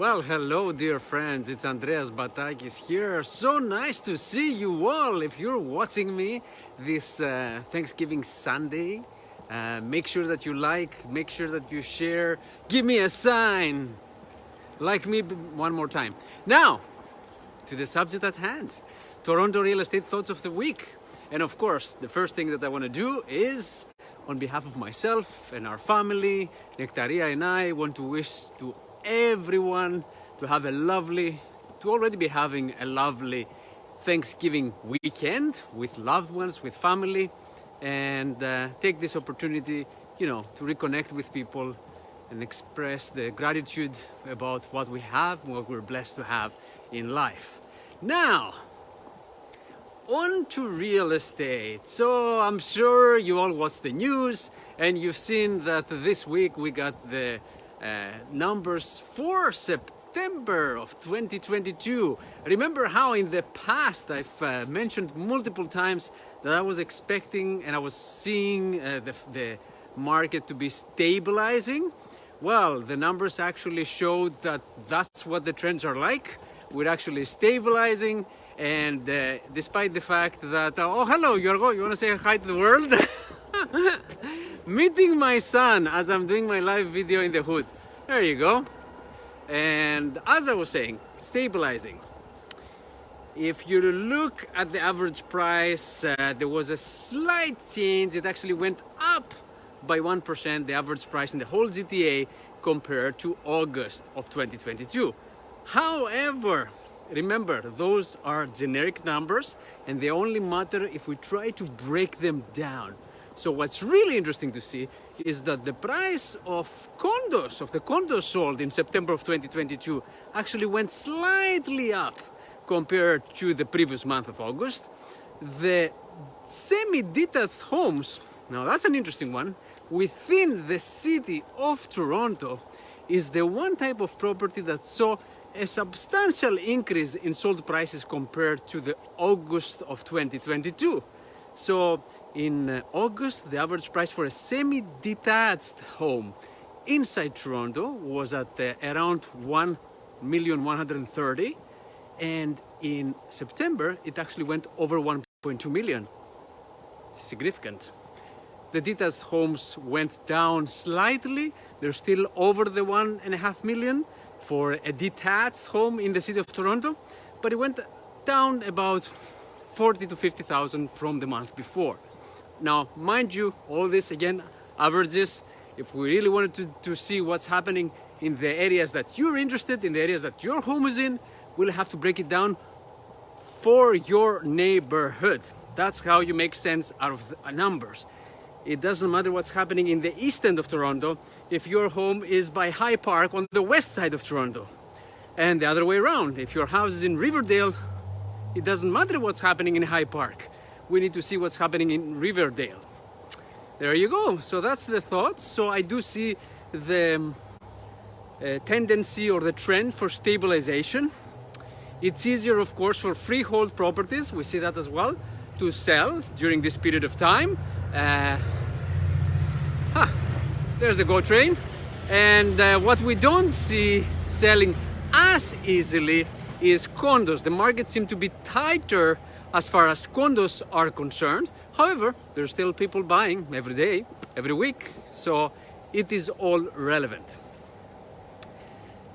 Well, hello, dear friends. It's Andreas Batakis here. So nice to see you all. If you're watching me this Thanksgiving Sunday, make sure that you like, make sure that you share. Give me a sign. Like me one more time. Now, to the subject at hand. Toronto real estate thoughts of the week. And of course, the first thing that I want to do is, on behalf of myself and our family, Nectaria and I want to wish to everyone to have already be having a lovely Thanksgiving weekend with loved ones, with family, and take this opportunity, to reconnect with people and express the gratitude about what we have, what we're blessed to have in life. Now, on to real estate. So I'm sure you all watched the news and you've seen that this week we got the numbers for September of 2022. Remember how in the past I've mentioned multiple times that I was expecting and I was seeing the market to be stabilizing? Well, the numbers actually showed that that's what the trends are like. We're actually stabilizing, and despite the fact that, oh hello Yorgo, you want to say hi to the world? Meeting my son as I'm doing my live video in the hood. There you go. And as I was saying, stabilizing. If you look at the average price, there was a slight change. It actually went up by 1%, the average price in the whole GTA compared to August of 2022. However, remember, those are generic numbers and they only matter if we try to break them down. So what's really interesting to see is that the price of the condos sold in September of 2022 actually went slightly up compared to the previous month of August. The semi-detached homes, now that's an interesting one, within the city of Toronto is the one type of property that saw a substantial increase in sold prices compared to the August of 2022. So in August, the average price for a semi-detached home inside Toronto was at around 1,130,000, and in September it actually went over 1.2 million. Significant. The detached homes went down slightly. They're still over the 1.5 million for a detached home in the city of Toronto, but it went down about 40 to 50,000 from the month before. Now, mind you, all this again, averages. If we really wanted to see what's happening in the areas that you're interested in, the areas that your home is in, we'll have to break it down for your neighborhood. That's how you make sense out of the numbers. It doesn't matter what's happening in the east end of Toronto if your home is by High Park on the west side of Toronto. And the other way around, if your house is in Riverdale, it doesn't matter what's happening in High Park. We need to see what's happening in Riverdale. There you go. So that's the thoughts. So I do see the tendency or the trend for stabilization. It's easier, of course, for freehold properties. We see that as well, to sell during this period of time. There's the GO train. And what we don't see selling as easily is condos. The market seems to be tighter as far as condos are concerned. However, there's still people buying every day, every week. So it is all relevant.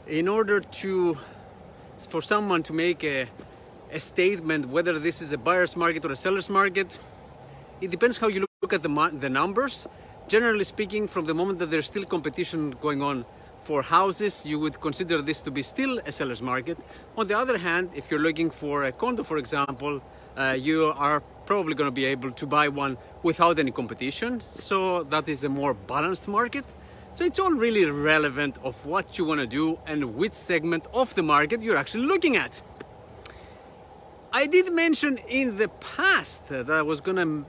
In order for someone to make a statement whether this is a buyer's market or a seller's market, it depends how you look at the numbers. Generally speaking, from the moment that there's still competition going on for houses, you would consider this to be still a seller's market. On the other hand, if you're looking for a condo, for example, you are probably going to be able to buy one without any competition. So that is a more balanced market. So it's all really relevant of what you want to do and which segment of the market you're actually looking at. I did mention in the past that I was going to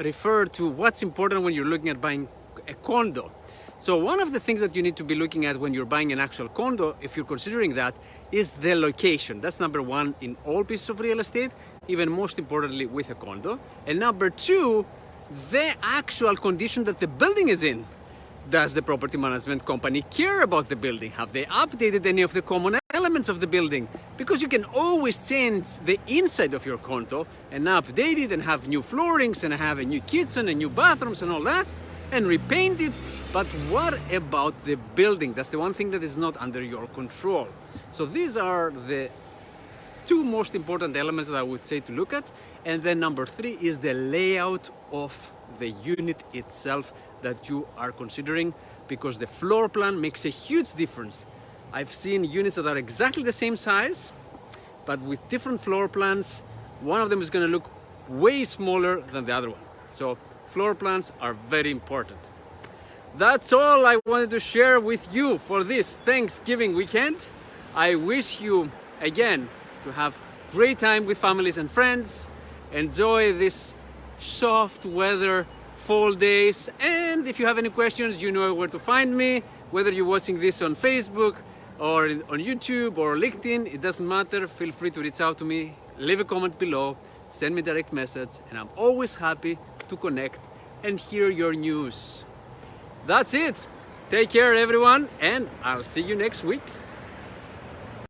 refer to what's important when you're looking at buying a condo. So one of the things that you need to be looking at when you're buying an actual condo, if you're considering that, is the location. That's number one in all pieces of real estate, even most importantly with a condo. And number two, the actual condition that the building is in. Does the property management company care about the building? Have they updated any of the common elements of the building? Because you can always change the inside of your condo and update it and have new floorings and have a new kitchen and new bathrooms and all that and repaint it. But what about the building? That's the one thing that is not under your control. So these are the two most important elements that I would say to look at. And then number three is the layout of the unit itself that you are considering, because the floor plan makes a huge difference. I've seen units that are exactly the same size, but with different floor plans. One of them is going to look way smaller than the other one. So floor plans are very important. That's all I wanted to share with you for this Thanksgiving weekend. I wish you, again, to have great time with families and friends. Enjoy this soft weather fall days, and if you have any questions, you know where to find me. Whether you're watching this on Facebook or on YouTube or LinkedIn, it doesn't matter. Feel free to reach out to me, leave a comment below, send me a direct message, and I'm always happy to connect and hear your news. That's it. Take care, everyone, and I'll see you next week.